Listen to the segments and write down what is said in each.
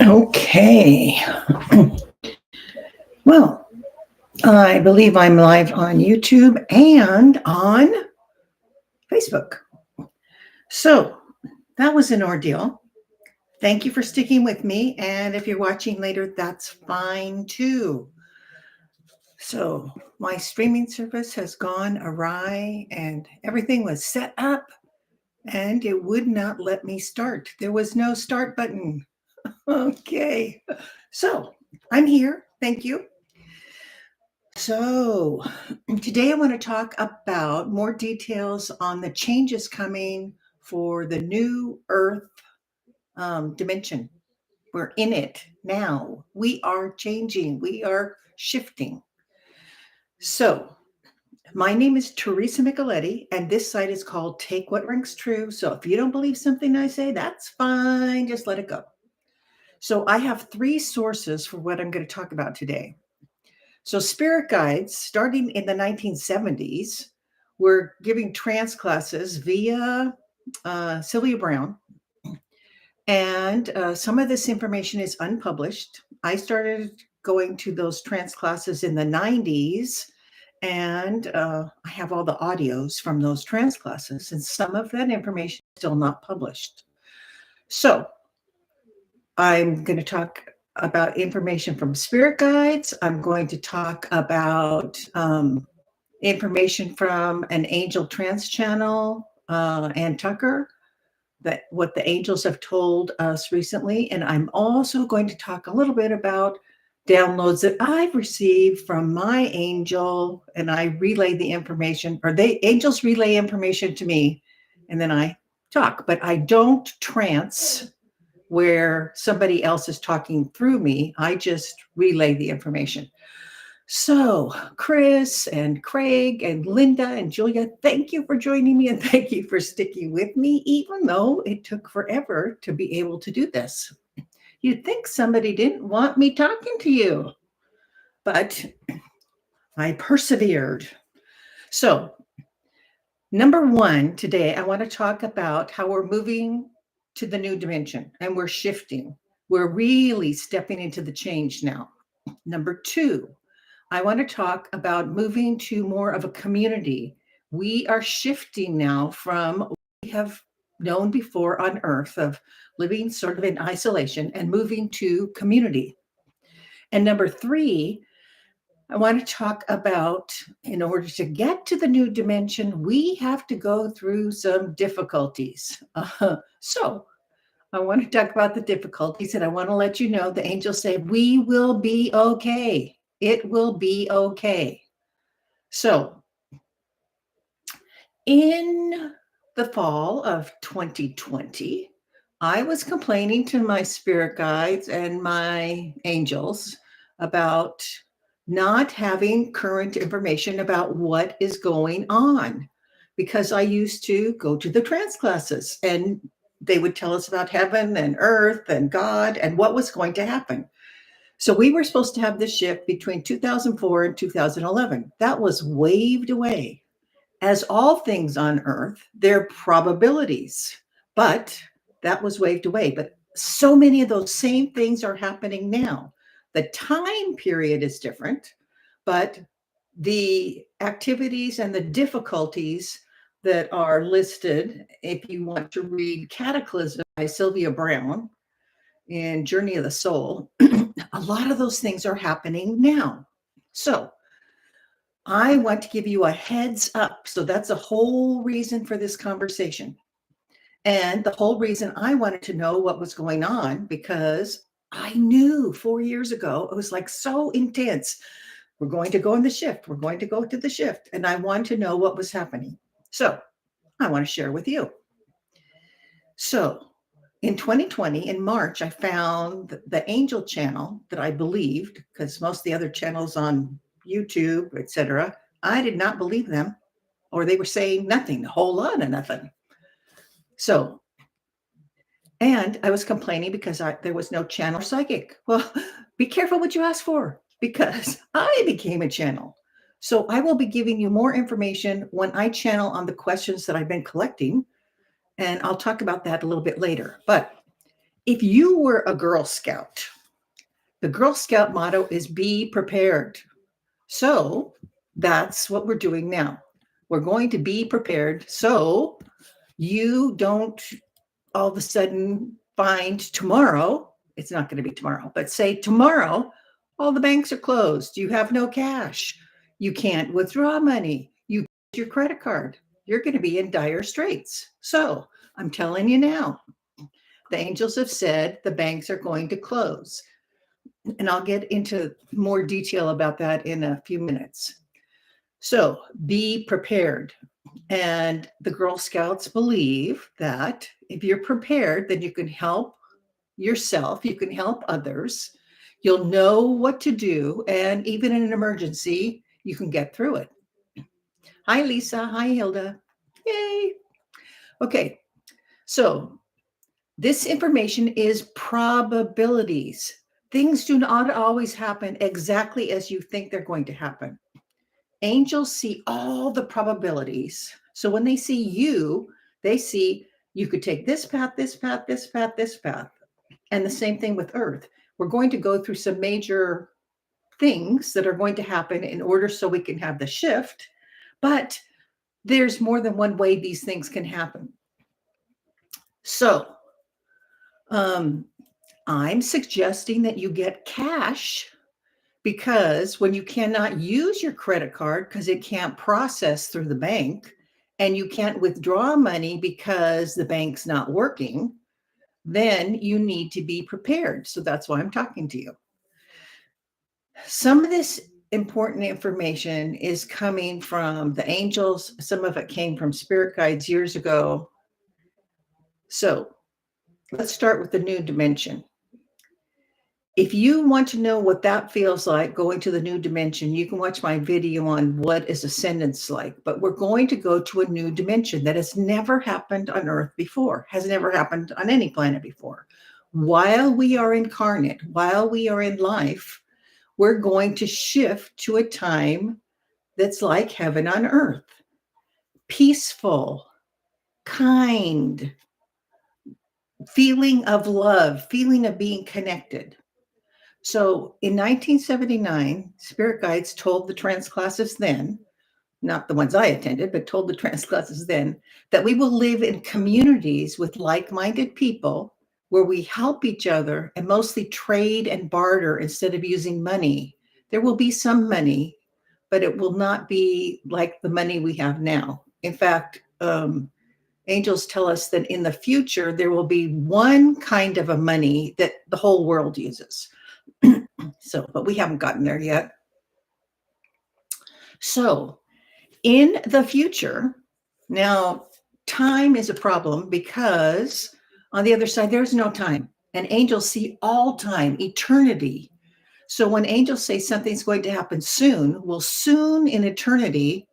Okay. Well, I believe I'm live on YouTube and on Facebook. So that was an ordeal. Thank you for sticking with me. And if you're watching later, that's fine too. So my streaming service has gone awry and everything was set up and it would not let me start. There was no start button. Okay. So I'm here. Thank you. So, today I want to talk about more details on the changes coming for the new Earth dimension. We're in it now. We are changing, we are shifting. So, my name is Teresa Micheletti, and this site is called Take What Rings True. So, if you don't believe something I say, that's fine. Just let it go. So, I have three sources for what I'm going to talk about today. So, spirit guides, starting in the 1970s, were giving trance classes via Sylvia Brown. And some of this information is unpublished. I started going to those trance classes in the 90s, and I have all the audios from those trance classes, and some of that information is still not published. So, I'm going to talk about information from spirit guides. I'm going to talk about information from an angel trance channel, Ann Tucker, that what the angels have told us recently. And I'm also going to talk a little bit about downloads that I've received from my angel, and I relay the information, or the angels relay information to me, and then I talk. But I don't trance where somebody else is talking through me. I just relay the information. So, Chris and Craig and Linda and Julia, thank you for joining me and thank you for sticking with me, even though it took forever to be able to do this. You'd think somebody didn't want me talking to you, but I persevered. So, number one, today I want to talk about how we're moving to the new dimension and we're shifting. We're really stepping into the change now. Number two, I want to talk about moving to more of a community. We are shifting now from what we have known before on Earth of living sort of in isolation and moving to community. And number three, I want to talk about in order to get to the new dimension, we have to go through some difficulties. So I want to talk about the difficulties, and I want to let you know the angels say, we will be okay. It will be okay. So, in the fall of 2020, I was complaining to my spirit guides and my angels about not having current information about what is going on because I used to go to the trance classes and they would tell us about heaven and earth and God and what was going to happen. So we were supposed to have this shift between 2004 and 2011. That was waved away. As all things on earth, they're probabilities, but that was waved away. But so many of those same things are happening now. The time period is different, but the activities and the difficulties that are listed, if you want to read Cataclysm by Sylvia Brown in Journey of the Soul, a lot of those things are happening now. So I want to give you a heads up. So that's the whole reason for this conversation. And the whole reason I wanted to know what was going on, because I knew 4 years ago, it was like so intense. We're going to go in the shift. We're going to go to the shift. And I wanted to know what was happening. So I want to share with you. So in 2020, in March, I found the Angel channel that I believed, because most of the other channels on YouTube, etc., I did not believe them, or they were saying nothing, a whole lot of nothing. So, and I was complaining because there was no channel psychic. Well, be careful what you ask for, because I became a channel. So I will be giving you more information when I channel on the questions that I've been collecting. And I'll talk about that a little bit later. But If you were a Girl Scout, the Girl Scout motto is be prepared. So that's what we're doing now. We're going to be prepared so you don't all of a sudden find tomorrow, it's not going to be tomorrow, but say tomorrow, all the banks are closed. You have no cash. You can't withdraw money. You use your credit card. You're going to be in dire straits. So I'm telling you now, the angels have said the banks are going to close. And I'll get into more detail about that in a few minutes. So be prepared. And the Girl Scouts believe that if you're prepared, then you can help yourself, you can help others, you'll know what to do, and even in an emergency, you can get through it. Hi, Lisa. Hi, Hilda. Yay. Okay, so this information is probabilities. Things do not always happen exactly as you think they're going to happen. Angels see all the probabilities. So when they see you, they see you could take this path, this path, this path, this path. And the same thing with Earth. We're going to go through some major things that are going to happen in order so we can have the shift. But there's more than one way these things can happen. So I'm suggesting that you get cash, because when you cannot use your credit card because it can't process through the bank, and you can't withdraw money because the bank's not working, then you need to be prepared. So that's why I'm talking to you. Some of this important information is coming from the angels. Some of it came from spirit guides years ago. So let's start with the new dimension. If you want to know what that feels like going to the new dimension, you can watch my video on what is ascendance like. But we're going to go to a new dimension that has never happened on Earth before, has never happened on any planet before. While we are incarnate, while we are in life, we're going to shift to a time that's like heaven on earth. Peaceful, kind, feeling of love, feeling of being connected. So in 1979, spirit guides told the trance classes then, not the ones I attended, but told the trance classes then, that we will live in communities with like-minded people where we help each other and mostly trade and barter instead of using money. There will be some money, but it will not be like the money we have now. In fact, angels tell us that in the future, there will be one kind of a money that the whole world uses. So, but we haven't gotten there yet. So in the future, now time is a problem because on the other side, there's no time. And angels see all time, eternity. So when angels say something's going to happen soon, well, soon in eternity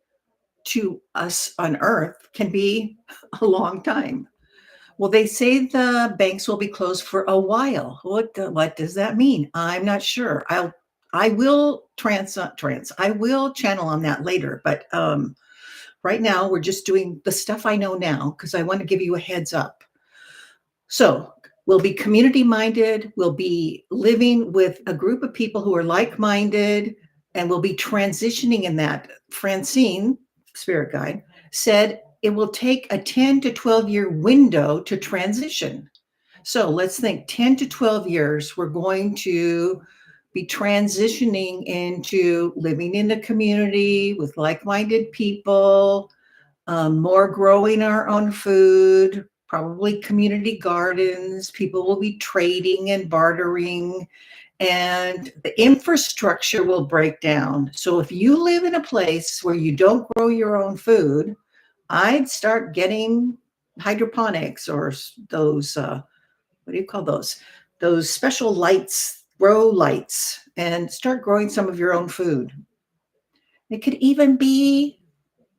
to us on earth can be a long time. Well, they say the banks will be closed for a while. What does that mean? I'm not sure. I will I will channel on that later. But right now, we're just doing the stuff I know now because I want to give you a heads up. So we'll be community minded. We'll be living with a group of people who are like minded, and we'll be transitioning in that. Francine, spirit guide, said it will take a 10 to 12 year window to transition. So let's think 10 to 12 years, we're going to be transitioning into living in a community with like-minded people, more growing our own food, probably community gardens. People will be trading and bartering, and the infrastructure will break down. So if you live in a place where you don't grow your own food, I'd start getting hydroponics or those, what do you call those? Those special lights, grow lights, and start growing some of your own food. It could even be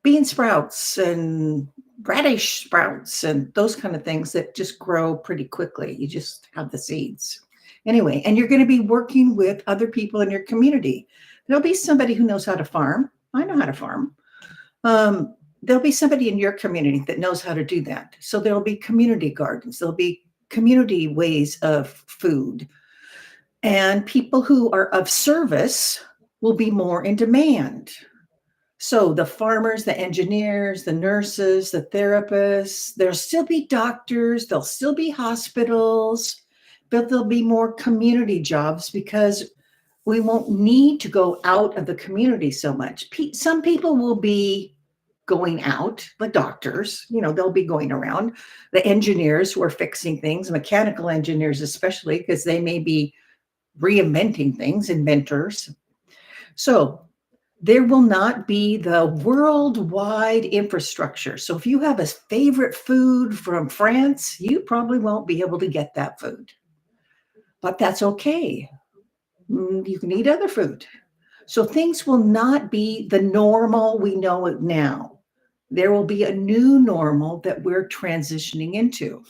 bean sprouts and radish sprouts and those kind of things that just grow pretty quickly. You just have the seeds. Anyway, and you're going to be working with other people in your community. There'll be somebody who knows how to farm. I know how to farm. There'll be somebody in your community that knows how to do that. So there'll be community gardens. There'll be community ways of food. And people who are of service will be more in demand. So the farmers, the engineers, the nurses, the therapists, there'll still be doctors, there'll still be hospitals, but there'll be more community jobs because we won't need to go out of the community so much. Some people will be going out, the doctors, they'll be going around. The engineers who are fixing things, mechanical engineers especially, because they may be reinventing things, inventors. So there will not be the worldwide infrastructure. So if you have a favorite food from France, you probably won't be able to get that food. But that's okay. You can eat other food. So things will not be the normal we know it now. There will be a new normal that we're transitioning into.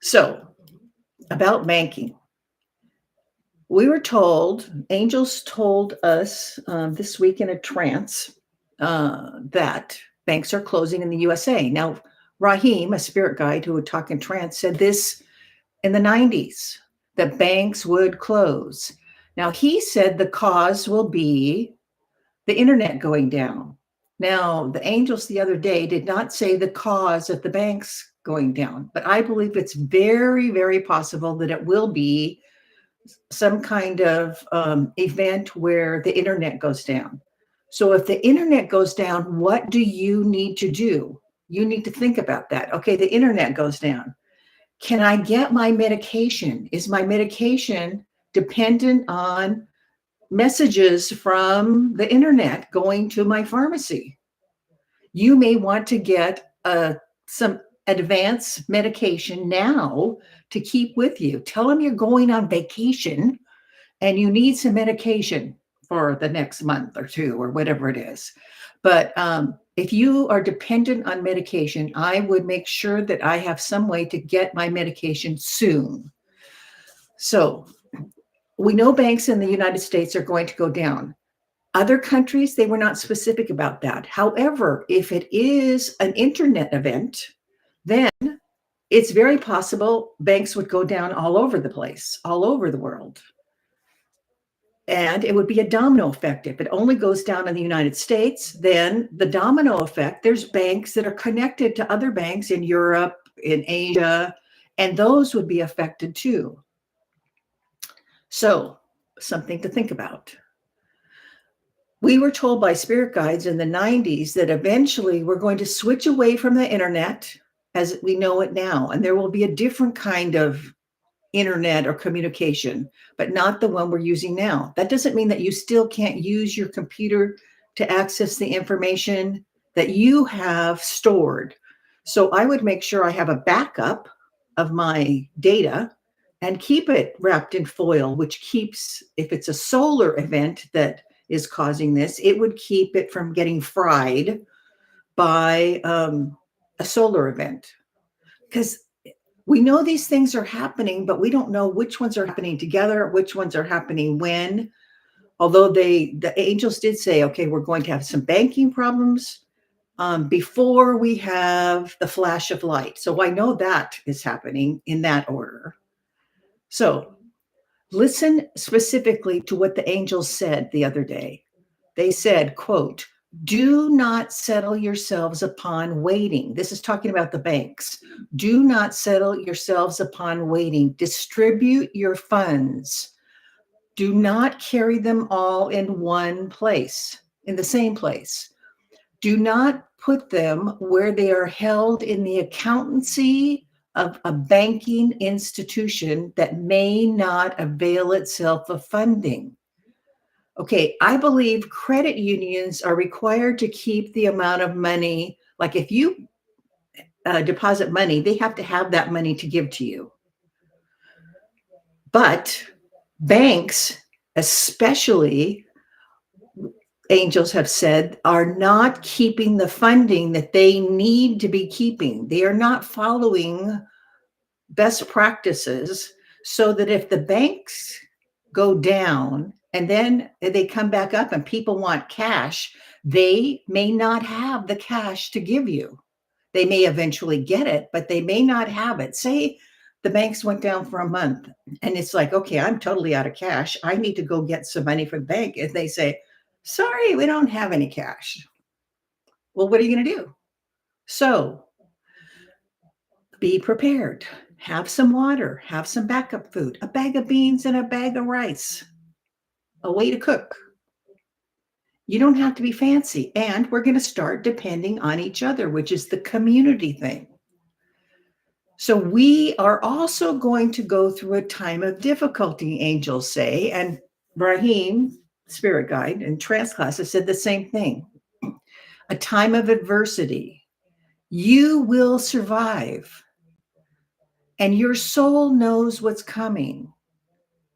So, about banking. We were told, angels told us this week in a trance that banks are closing in the USA. Now, Rahim, a spirit guide who would talk in trance, said this in the 90s, that banks would close. Now, he said the cause will be the internet going down. Now, the angels the other day did not say the cause of the banks going down, but I believe it's very, very possible that it will be some kind of event where the internet goes down. So if the internet goes down, what do you need to do? You need to think about that. Okay, the internet goes down. Can I get my medication? Is my medication dependent on messages from the internet going to my pharmacy? You may want to get some advanced medication now to keep with you. Tell them you're going on vacation and you need some medication for the next month or two or whatever it is. But if you are dependent on medication, I would make sure that I have some way to get my medication soon. So we know banks in the United States are going to go down. Other countries, they were not specific about that. However, if it is an internet event, then it's very possible banks would go down all over the place, all over the world. And it would be a domino effect. If it only goes down in the United States, then the domino effect, there's banks that are connected to other banks in Europe, in Asia, and those would be affected too. So, something to think about. We were told by spirit guides in the 90s that eventually we're going to switch away from the internet as we know it now, and there will be a different kind of internet or communication, but not the one we're using now. That doesn't mean that you still can't use your computer to access the information that you have stored. So I would make sure I have a backup of my data and keep it wrapped in foil, which keeps, if it's a solar event that is causing this, it would keep it from getting fried by a solar event. Because we know these things are happening, but we don't know which ones are happening together, which ones are happening when. Although the angels did say, okay, we're going to have some banking problems before we have the flash of light. So I know that is happening in that order. So listen specifically to what the angels said the other day. They said, quote, "Do not settle yourselves upon waiting." This is talking about the banks. "Do not settle yourselves upon waiting. Distribute your funds. Do not carry them all in one place, in the same place. Do not put them where they are held in the accountancy of a banking institution that may not avail itself of funding." Okay, I believe credit unions are required to keep the amount of money. Like if you deposit money, they have to have that money to give to you. But banks, especially, angels have said, are not keeping the funding that they need to be keeping. They are not following best practices, so that if the banks go down and then they come back up and people want cash, they may not have the cash to give you. They may eventually get it, but they may not have it. Say the banks went down for a month and it's like, okay, I'm totally out of cash. I need to go get some money from the bank. And they say, sorry, we don't have any cash. Well, what are you going to do? So be prepared. Have some water, have some backup food, a bag of beans and a bag of rice, a way to cook. You don't have to be fancy. And we're going to start depending on each other, which is the community thing. So we are also going to go through a time of difficulty, angels say. And Brahim, spirit guide, and trance class has said the same thing. A time of adversity. You will survive. And your soul knows what's coming.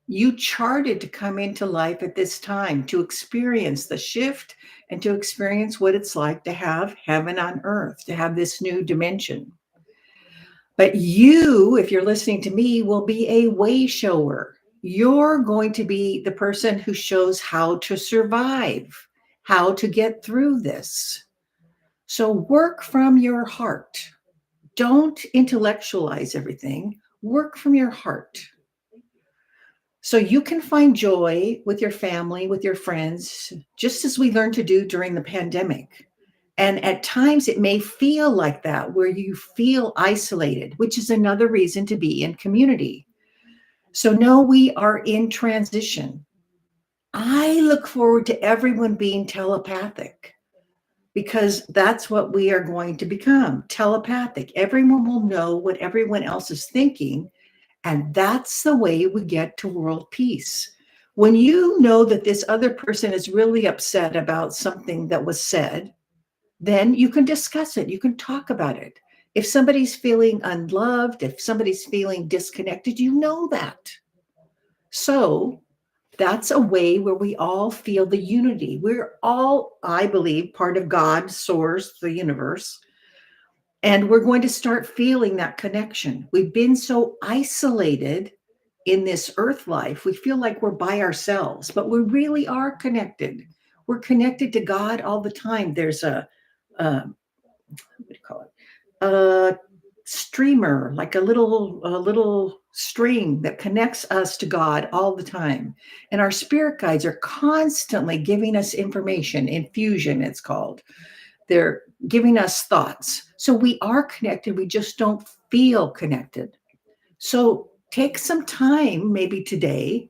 You charted to come into life at this time to experience the shift and to experience what it's like to have heaven on earth, to have this new dimension. But you, if you're listening to me, will be a way shower. You're going to be the person who shows how to survive, how to get through this. So work from your heart. Don't intellectualize everything. Work from your heart. So you can find joy with your family, with your friends, just as we learned to do during the pandemic. And at times it may feel like that, where you feel isolated, which is another reason to be in community. So know we are in transition. I look forward to everyone being telepathic because that's what we are going to become, telepathic. Everyone will know what everyone else is thinking. And that's the way we get to world peace. When you know that this other person is really upset about something that was said, then you can discuss it. You can talk about it. If somebody's feeling unloved, if somebody's feeling disconnected, you know that. So that's a way where we all feel the unity. We're all, I believe, part of God, source, the universe. And we're going to start feeling that connection. We've been so isolated in this earth life. We feel like we're by ourselves, but we really are connected. We're connected to God all the time. There's what do you call it? A streamer, like a little string that connects us to God all the time. And our spirit guides are constantly giving us information, infusion, it's called. They're giving us thoughts. So we are connected. We just don't feel connected. So take some time, maybe today,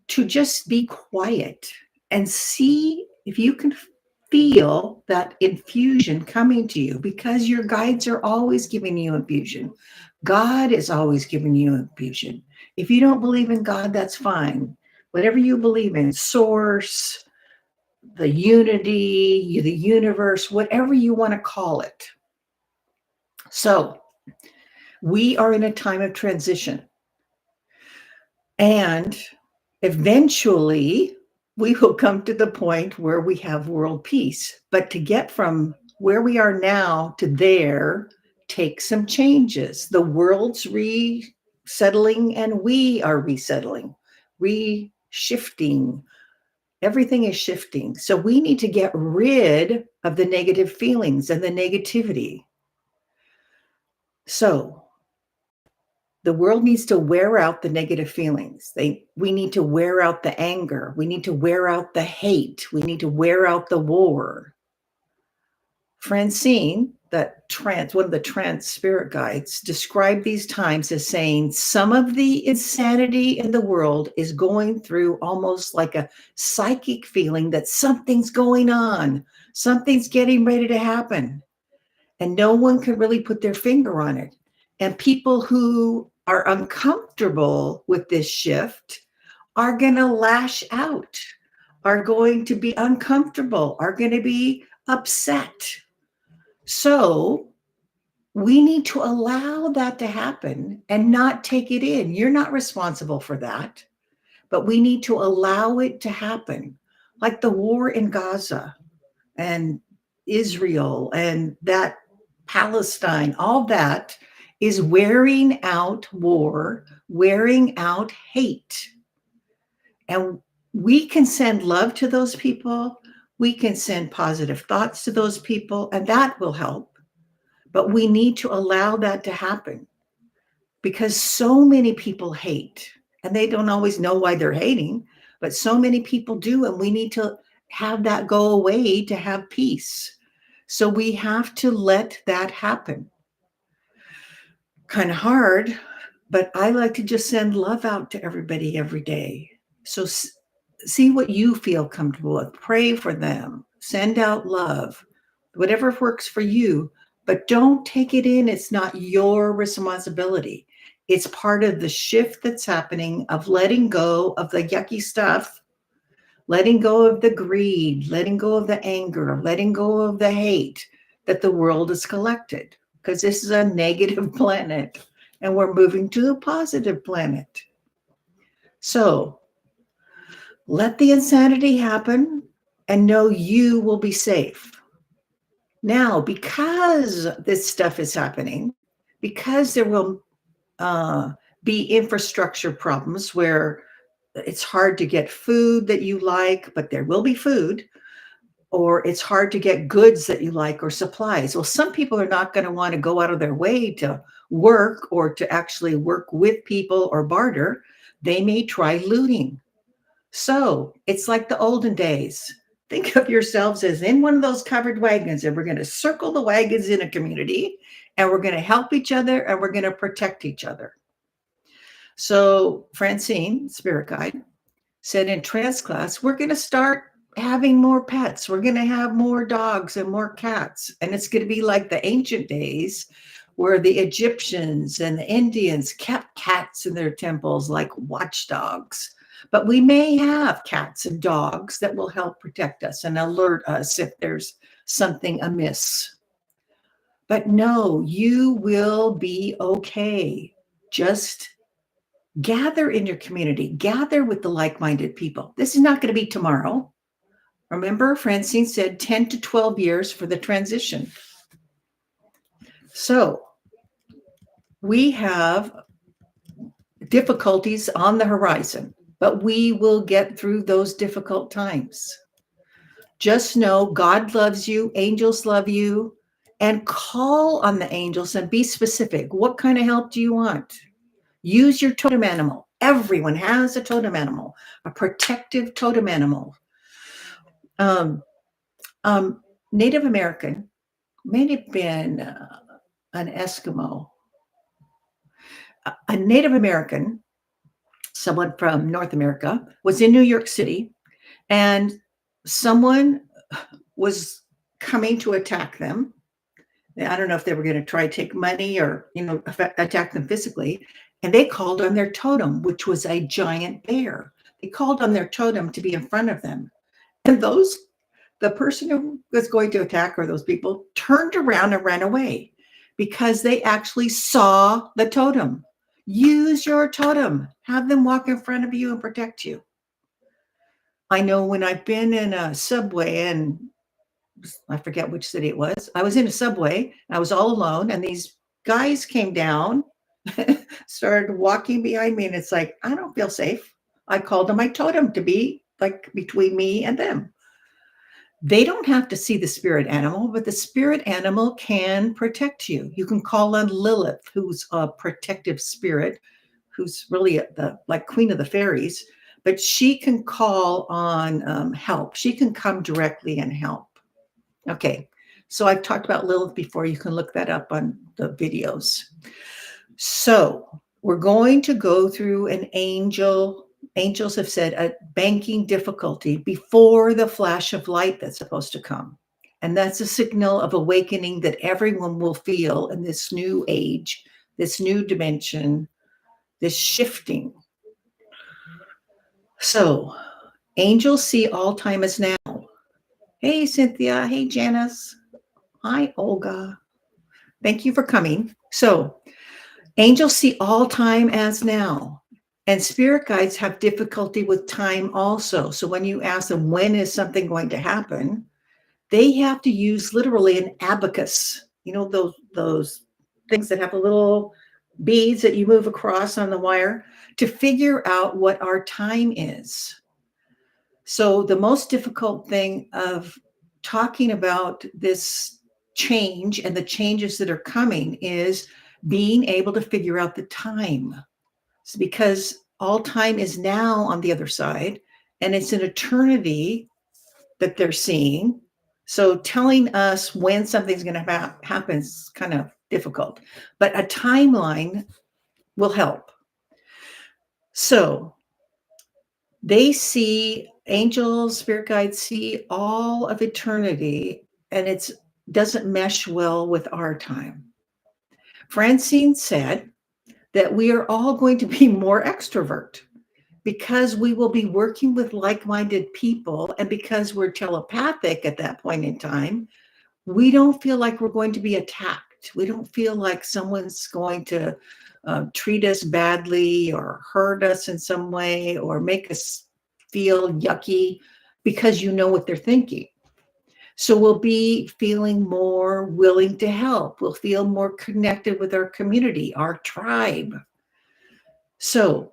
to just be quiet and see if you can feel that infusion coming to you, because your guides are always giving you infusion. God is always giving you infusion. If you don't believe in God, that's fine. Whatever you believe in, source, the unity, the universe, whatever you want to call it. So we are in a time of transition. And eventually we will come to the point where we have world peace. But to get from where we are now to there takes some changes. The world's resettling and we are resettling, reshifting. Everything is shifting. So we need to get rid of the negative feelings and the negativity. So the world needs to wear out the negative feelings. We need to wear out the anger. We need to wear out the hate. We need to wear out the war. Francine, one of the trance spirit guides, described these times as saying some of the insanity in the world is going through almost like a psychic feeling that something's going on, something's getting ready to happen, and no one can really put their finger on it. And people who are uncomfortable with this shift are going to lash out, are going to be uncomfortable, are going to be upset. So we need to allow that to happen and not take it in. You're not responsible for that, but we need to allow it to happen. Like the war in Gaza and Israel and that Palestine, all that is wearing out war, wearing out hate. And we can send love to those people. We can send positive thoughts to those people, and that will help. But we need to allow that to happen because so many people hate and they don't always know why they're hating, but so many people do. And we need to have that go away to have peace. So we have to let that happen. Kind of hard, but I like to just send love out to everybody every day. So see what you feel comfortable with. Pray for them. Send out love, whatever works for you, but don't take it in. It's not your responsibility. It's part of the shift that's happening of letting go of the yucky stuff, letting go of the greed, letting go of the anger, letting go of the hate that the world has collected, because this is a negative planet and we're moving to a positive planet. So let the insanity happen and know you will be safe. Now, because this stuff is happening, because there will be infrastructure problems where it's hard to get food that you like, but there will be food, or it's hard to get goods that you like or supplies. Well, some people are not going to want to go out of their way to work or to actually work with people or barter. They may try looting. So it's like the olden days. Think of yourselves as in one of those covered wagons, and we're going to circle the wagons in a community, and we're going to help each other, and we're going to protect each other. So Francine, spirit guide, said in trance class, we're going to start having more pets. We're going to have more dogs and more cats. And it's going to be like the ancient days where the Egyptians and the Indians kept cats in their temples like watchdogs. But we may have cats and dogs that will help protect us and alert us if there's something amiss. But no, you will be okay. Just gather in your community, gather with the like-minded people. This is not going to be tomorrow. Remember, Francine said 10 to 12 years for the transition. So we have difficulties on the horizon, but we will get through those difficult times. Just know God loves you, angels love you, and call on the angels and be specific. What kind of help do you want? Use your totem animal. Everyone has a totem animal, a protective totem animal. Native American may have been an Eskimo. A Native American, someone from North America, was in New York City, and someone was coming to attack them. I don't know if they were going to try to take money or, attack them physically. And they called on their totem, which was a giant bear. They called on their totem to be in front of them. And the person who was going to attack, or those people, turned around and ran away because they actually saw the totem. Use your totem. Have them walk in front of you and protect you. I know when I've been in a subway, and I forget which city it was, I was in a subway, I was all alone, and these guys came down, started walking behind me, and it's like, I don't feel safe. I called on my totem to be like between me and them. They don't have to see the spirit animal, but the spirit animal can protect you. You can call on Lilith, who's a protective spirit, who's really the like queen of the fairies, but she can call on help. She can come directly and help. Okay, so I've talked about Lilith before. You can look that up on the videos. So we're going to go through an angels have said, a banking difficulty before the flash of light that's supposed to come. And that's a signal of awakening that everyone will feel in this new age, this new dimension, this shifting. So angels see all time as now. Hey, Cynthia. Hey, Janice. Hi, Olga. Thank you for coming. So angels see all time as now. And spirit guides have difficulty with time also. So when you ask them, when is something going to happen? They have to use literally an abacus. You know, those things that have the little beads that you move across on the wire to figure out what our time is. So the most difficult thing of talking about this change and the changes that are coming is being able to figure out the time. It's because all time is now on the other side, and it's an eternity that they're seeing. So telling us when something's going to happen is kind of difficult, but a timeline will help. So they see, angels, spirit guides see all of eternity, and it doesn't mesh well with our time. Francine said that we are all going to be more extrovert because we will be working with like-minded people, and because we're telepathic at that point in time, we don't feel like we're going to be attacked. We don't feel like someone's going to treat us badly or hurt us in some way or make us feel yucky, because you know what they're thinking. So we'll be feeling more willing to help. We'll feel more connected with our community, our tribe. So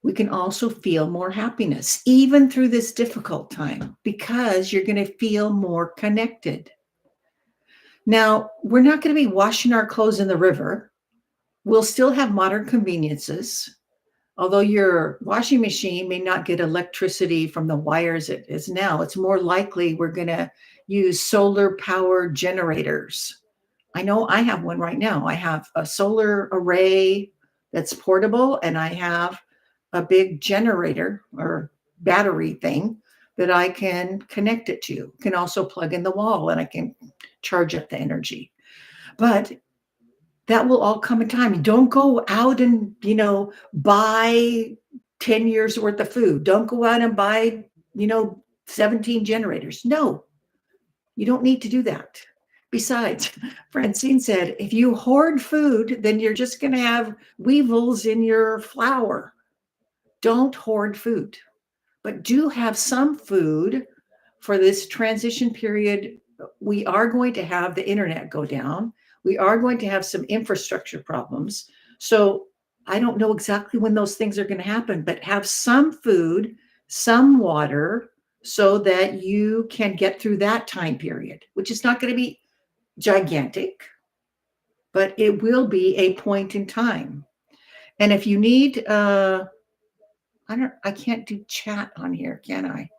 we can also feel more happiness, even through this difficult time, because you're going to feel more connected. Now, we're not going to be washing our clothes in the river. We'll still have modern conveniences, although your washing machine may not get electricity from the wires it is now. It's more likely we're going to use solar power generators. I know I have one right now. I have a solar array that's portable, and I have a big generator or battery thing that I can connect it to. Can also plug in the wall, and I can charge up the energy. But that will all come in time. Don't go out and, buy 10 years worth of food. Don't go out and buy, 17 generators. No, you don't need to do that. Besides, Francine said, if you hoard food, then you're just going to have weevils in your flour. Don't hoard food, but do have some food for this transition period. We are going to have the internet go down. We are going to have some infrastructure problems. So I don't know exactly when those things are going to happen, but have some food, some water, so that you can get through that time period, which is not going to be gigantic, but it will be a point in time. And if you need, I can't do chat on here, can I?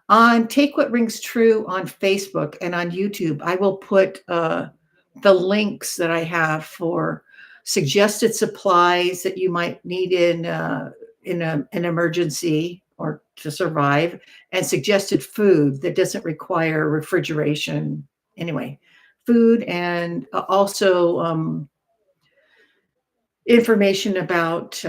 On Take What Rings True on Facebook and on YouTube, I will put the links that I have for suggested supplies that you might need in an emergency or to survive, and suggested food that doesn't require refrigeration. Anyway, food, and also information about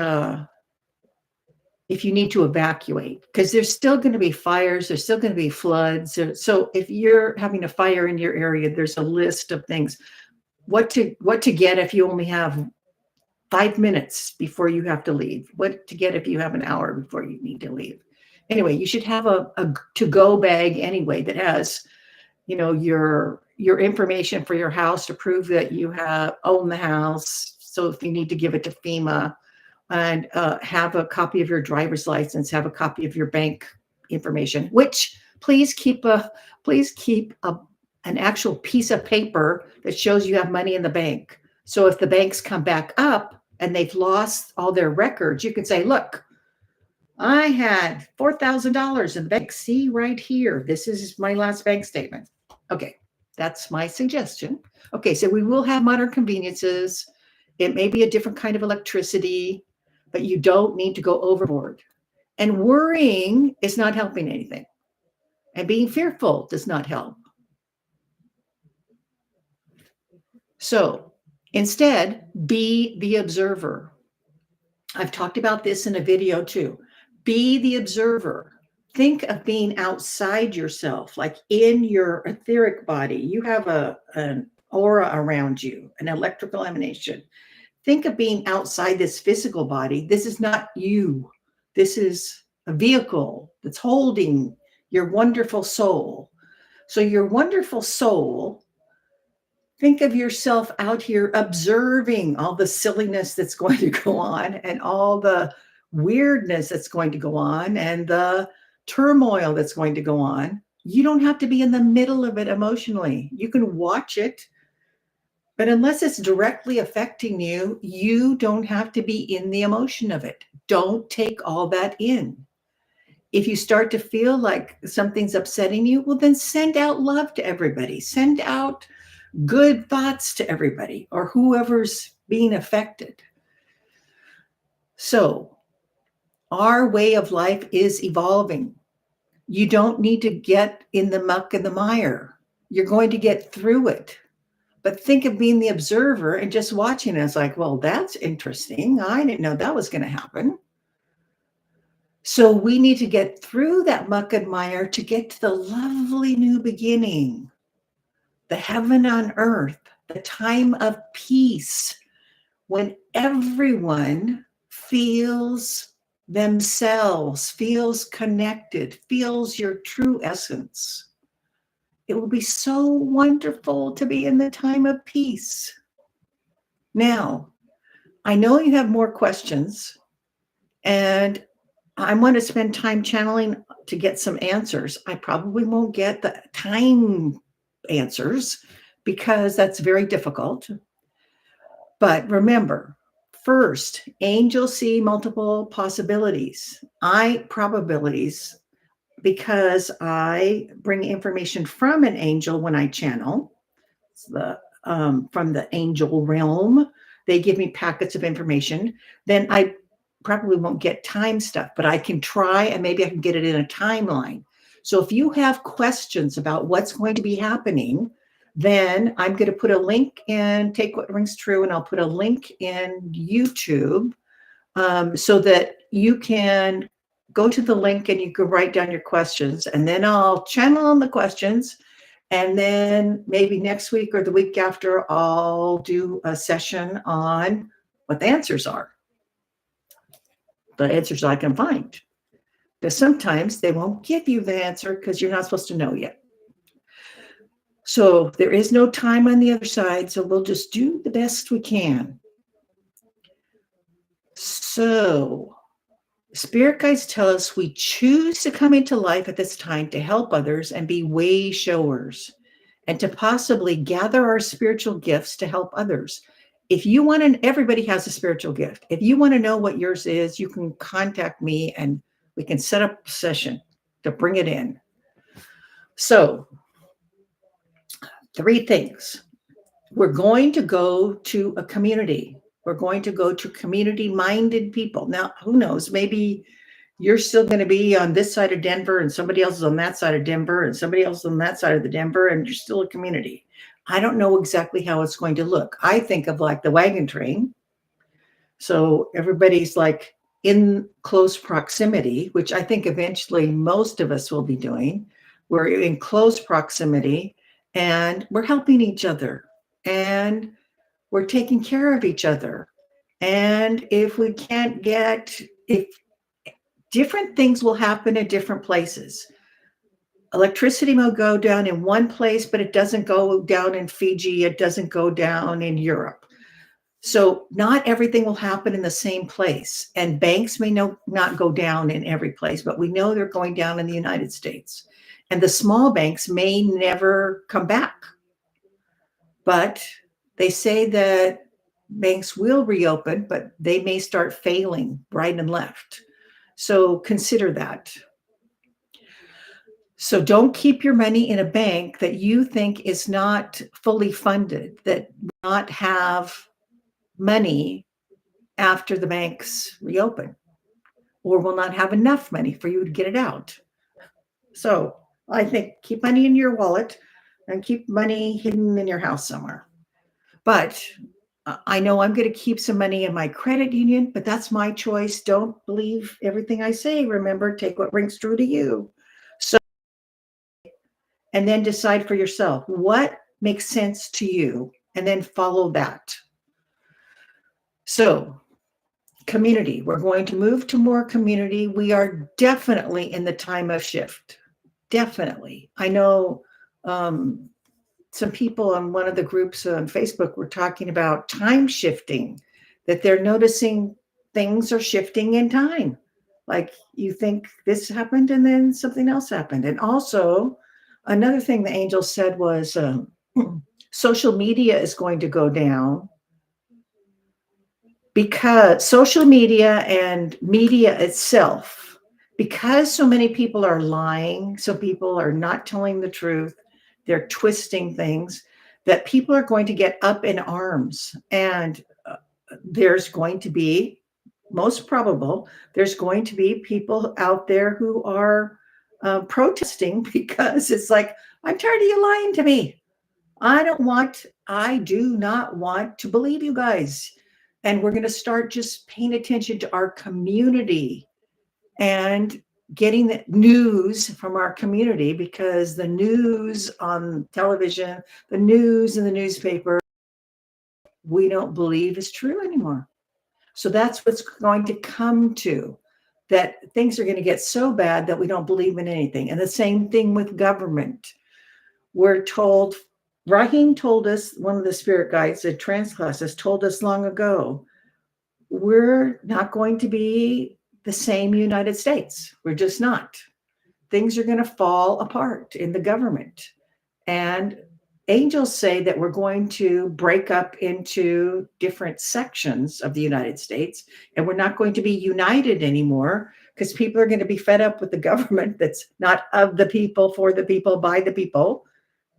if you need to evacuate, because there's still going to be fires, there's still going to be floods. So if you're having a fire in your area, there's a list of things, what to get if you only have 5 minutes before you have to leave, what to get if you have an hour before you need to leave. Anyway, you should have a to-go bag anyway that has, your information for your house to prove that you own the house. So if you need to give it to FEMA, and have a copy of your driver's license, have a copy of your bank information, which please keep an actual piece of paper that shows you have money in the bank. So if the banks come back up and they've lost all their records, you can say, look, I had $4,000 in the bank. See right here, this is my last bank statement. Okay, that's my suggestion. Okay, so we will have modern conveniences. It may be a different kind of electricity, but you don't need to go overboard. And worrying is not helping anything. And being fearful does not help. So instead, be the observer. I've talked about this in a video too. Be the observer. Think of being outside yourself, like in your etheric body. You have an aura around you, an electrical emanation. Think of being outside this physical body. This is not you. This is a vehicle that's holding your wonderful soul. So your wonderful soul, think of yourself out here observing all the silliness that's going to go on, and all the weirdness that's going to go on, and the turmoil that's going to go on. You don't have to be in the middle of it emotionally. You can watch it, but unless it's directly affecting you, you don't have to be in the emotion of it. Don't take all that in. If you start to feel like something's upsetting you, well, then send out love to everybody. Send out good thoughts to everybody or whoever's being affected. So, our way of life is evolving. You don't need to get in the muck and the mire. You're going to get through it. But think of being the observer and just watching it. It's like, well, that's interesting. I didn't know that was going to happen. So we need to get through that muck and mire to get to the lovely new beginning, the heaven on earth, the time of peace, when everyone feels themselves, feels connected, feels your true essence. It will be so wonderful to be in the time of peace. Now, I know you have more questions, and I want to spend time channeling to get some answers. I probably won't get the time answers because that's very difficult. But remember, first, angels see multiple possibilities. Probabilities, because I bring information from an angel when I channel. It's from the angel realm. They give me packets of information. Then I probably won't get time stuff, but I can try and maybe I can get it in a timeline. So if you have questions about what's going to be happening, then I'm going to put a link in Take What Rings True, and I'll put a link in YouTube so that you can go to the link and you can write down your questions, and then I'll channel on the questions. And then maybe next week or the week after, I'll do a session on what the answers are. The answers I can find. Because sometimes they won't give you the answer because you're not supposed to know yet. So there is no time on the other side. So we'll just do the best we can. So spirit guides tell us we choose to come into life at this time to help others and be way showers, and to possibly gather our spiritual gifts to help others. If you want to, everybody has a spiritual gift. If you want to know what yours is, you can contact me and we can set up a session to bring it in. So, 3 things. We're going to go to a community. We're going to go to community-minded people. Now, who knows? Maybe you're still going to be on this side of Denver and somebody else is on that side of Denver and somebody else on that side of the Denver, and you're still a community. I don't know exactly how it's going to look. I think of like the wagon train. So everybody's like in close proximity, which I think eventually most of us will be doing. We're in close proximity and we're helping each other and we're taking care of each other. And if we can't if different things will happen at different places. Electricity will go down in one place, but it doesn't go down in Fiji. It doesn't go down in Europe. So not everything will happen in the same place. And banks may not go down in every place, but we know they're going down in the United States. And the small banks may never come back. But they say that banks will reopen, but they may start failing right and left. So consider that. So don't keep your money in a bank that you think is not fully funded, that will not have money after the banks reopen, or will not have enough money for you to get it out. So I think keep money in your wallet and keep money hidden in your house somewhere. But I know I'm going to keep some money in my credit union, but that's my choice. Don't believe everything I say. Remember, take what rings true to you. So, and then decide for yourself what makes sense to you, and then follow that. So, community, we're going to move to more community. We are definitely in the time of shift. Definitely. I know some people on one of the groups on Facebook were talking about time shifting, that they're noticing things are shifting in time. Like you think this happened and then something else happened. And also Another thing the angel said was social media is going to go down because social media and media itself, because so many people are lying, so people are not telling the truth, they're twisting things, that people are going to get up in arms. And there's going to be, most probable, there's going to be people out there who are protesting because it's like, I'm tired of you lying to me. I do not want to believe you guys. And we're going to start just paying attention to our community and getting the news from our community, because the news on television, the news in the newspaper, we don't believe is true anymore. So that's what's going to come to, that things are going to get so bad that we don't believe in anything. And the same thing with government. We're told, Rahim told us, one of the spirit guides at trance classes told us long ago, we're not going to be the same United States. We're just not. Things are going to fall apart in the government. And angels say that we're going to break up into different sections of the United States, and we're not going to be united anymore, because people are going to be fed up with the government that's not of the people, for the people, by the people.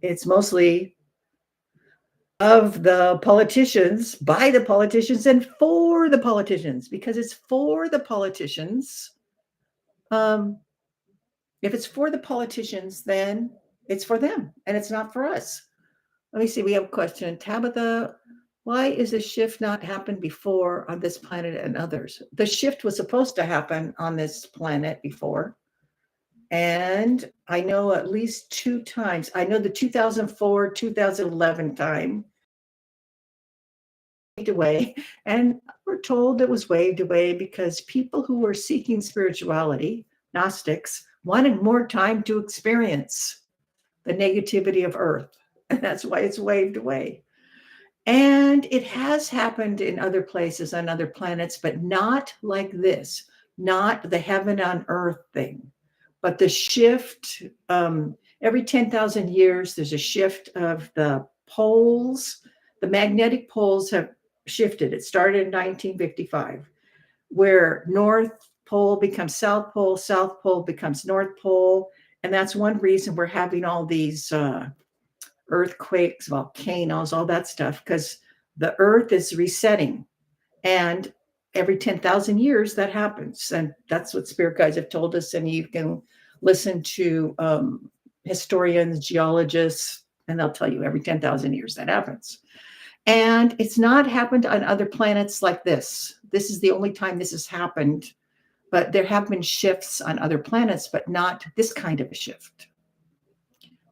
It's mostly of the politicians, by the politicians, and for the politicians, because it's for the politicians. If it's for the politicians, then it's for them and it's not for us. Let me see. We have a question. Tabitha, why is the shift not happened before on this planet and others? The shift was supposed to happen on this planet before. And I know at least 2 times. I know the 2004, 2011 time waved away. And we're told it was waved away because people who were seeking spirituality, Gnostics, wanted more time to experience the negativity of Earth. And that's why it's waved away. And it has happened in other places, on other planets, but not like this, not the heaven on earth thing, but the shift. Every 10,000 years, there's a shift of the poles. The magnetic poles have shifted. It started in 1955, where North Pole becomes South Pole, South Pole becomes North Pole. And that's one reason we're having all these earthquakes, volcanoes, all that stuff, because the earth is resetting. And every 10,000 years that happens. And that's what spirit guides have told us. And you can listen to historians, geologists, and they'll tell you every 10,000 years that happens. And it's not happened on other planets like this. This is the only time this has happened. But there have been shifts on other planets, but not this kind of a shift.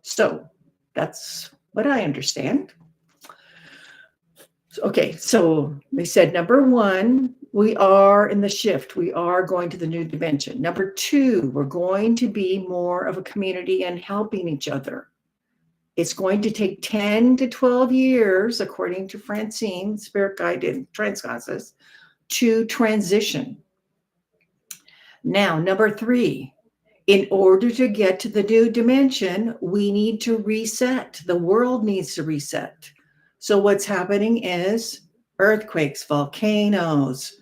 So that's what I understand. Okay, so they said, number 1, we are in the shift. We are going to the new dimension. Number 2, we're going to be more of a community and helping each other. It's going to take 10 to 12 years, according to Francine, spirit guide in trance classes, to transition. Now, number 3, in order to get to the new dimension, we need to reset. The world needs to reset. So what's happening is earthquakes, volcanoes,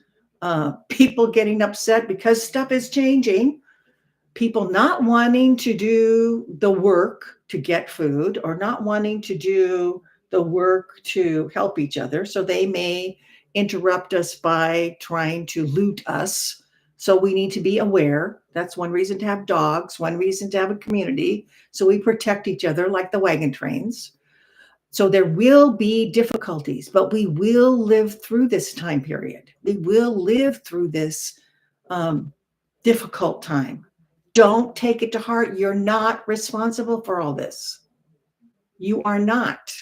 people getting upset because stuff is changing, people not wanting to do the work to get food or not wanting to do the work to help each other. So they may interrupt us by trying to loot us. So we need to be aware. That's one reason to have dogs, one reason to have a community. So we protect each other like the wagon trains. So there will be difficulties, but we will live through this time period. We will live through this difficult time. Don't take it to heart. You're not responsible for all this. You are not.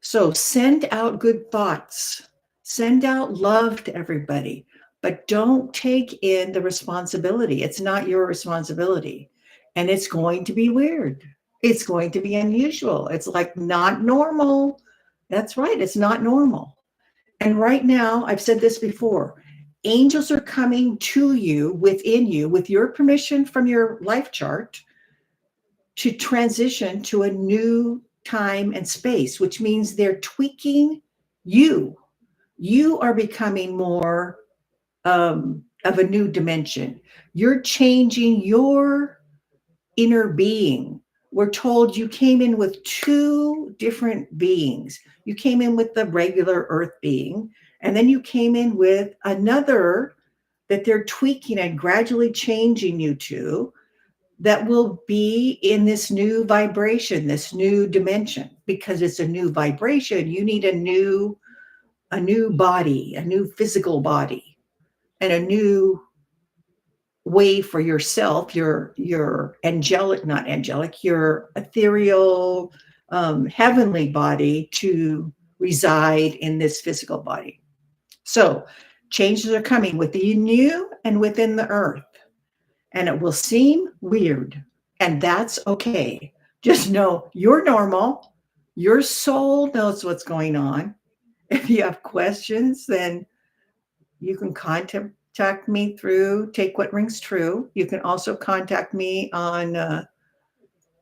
So send out good thoughts. Send out love to everybody, but don't take in the responsibility. It's not your responsibility. And it's going to be weird. It's going to be unusual. It's like not normal. That's right. It's not normal. And right now, I've said this before, angels are coming to you, within you, with your permission from your life chart, to transition to a new time and space, which means they're tweaking you. You are becoming more of a new dimension. You're changing your inner being. We're told you came in with two different beings. You came in with the regular earth being, and then you came in with another that they're tweaking and gradually changing you to, that will be in this new vibration, this new dimension. Because it's a new vibration, you need a new body, a new physical body, and a new way for yourself, your angelic, not angelic, your ethereal, heavenly body to reside in this physical body. So changes are coming within you and within the earth, and it will seem weird, and that's okay. Just know you're normal. Your soul knows what's going on. If you have questions, then you can contact me through Take What Rings True. You can also contact me on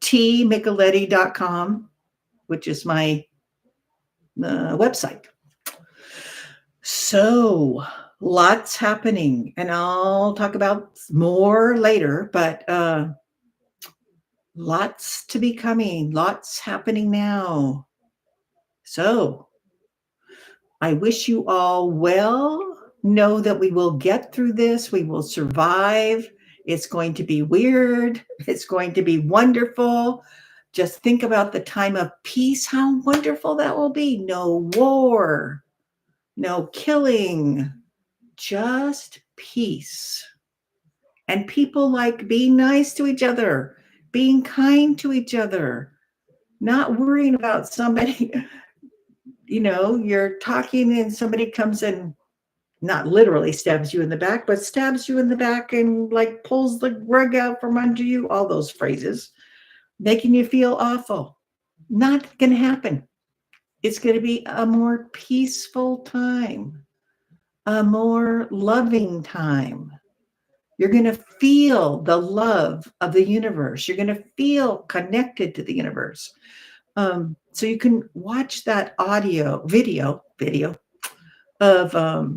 tmicheletti.com, which is my website. So lots happening, and I'll talk about more later, but lots to be coming, lots happening now. So I wish you all well. Know that we will get through this. We will survive. It's going to be weird. It's going to be wonderful. Just think about the time of peace, how wonderful that will be. No war, no killing, just peace. And people like being nice to each other, being kind to each other, not worrying about somebody. You're talking and somebody comes and not literally stabs you in the back, but stabs you in the back and like pulls the rug out from under you, all those phrases, making you feel awful. Not going to happen. It's going to be a more peaceful time, a more loving time. You're going to feel the love of the universe. You're going to feel connected to the universe. So you can watch that video of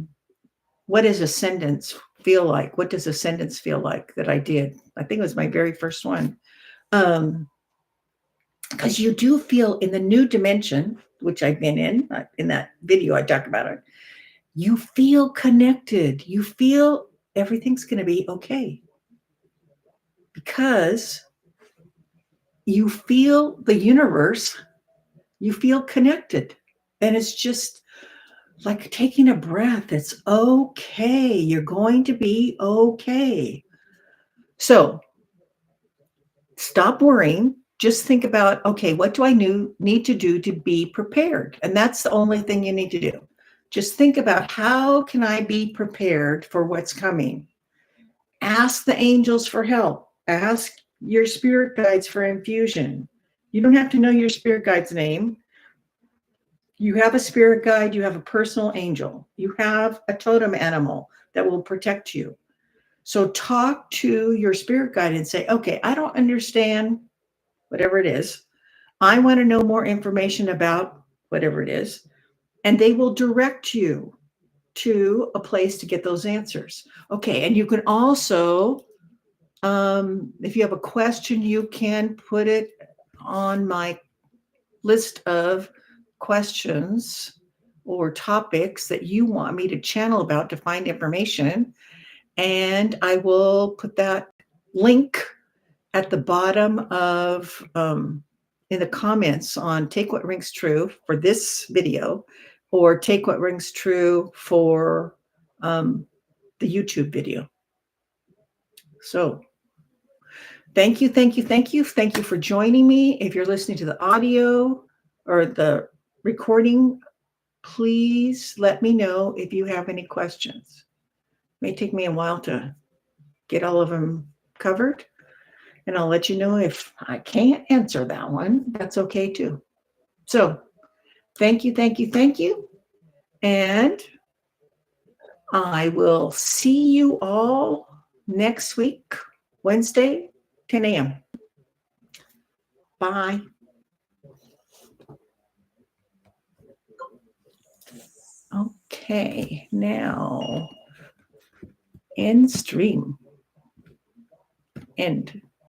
what does ascendance feel like? What does ascendance feel like that I did? I think it was my very first one. Because you do feel in the new dimension, which I've been in that video I talked about it, you feel connected. You feel everything's going to be okay. Because you feel the universe, you feel connected. And it's just like taking a breath. It's okay. You're going to be okay. So stop worrying. Just think about, okay, what do I need to do to be prepared? And that's the only thing you need to do. Just think about, how can I be prepared for what's coming? Ask the angels for help. Ask your spirit guides for infusion. You don't have to know your spirit guide's name. You have a spirit guide, you have a personal angel, you have a totem animal that will protect you. So talk to your spirit guide and say, okay, I don't understand whatever it is. I want to know more information about whatever it is. And they will direct you to a place to get those answers. Okay. And you can also, if you have a question, you can put it on my list of questions or topics that you want me to channel about to find information. And I will put that link at the bottom of, in the comments on Take What Rings True for this video, or Take What Rings True for the YouTube video. So thank you, thank you, thank you. Thank you for joining me. If you're listening to the audio or the recording, please let me know if you have any questions. It may take me a while to get all of them covered, and I'll let you know if I can't answer that one. That's okay too. So thank you, thank you, thank you. And I will see you all next week, Wednesday, 10 a.m. Bye. Okay, now end stream. End.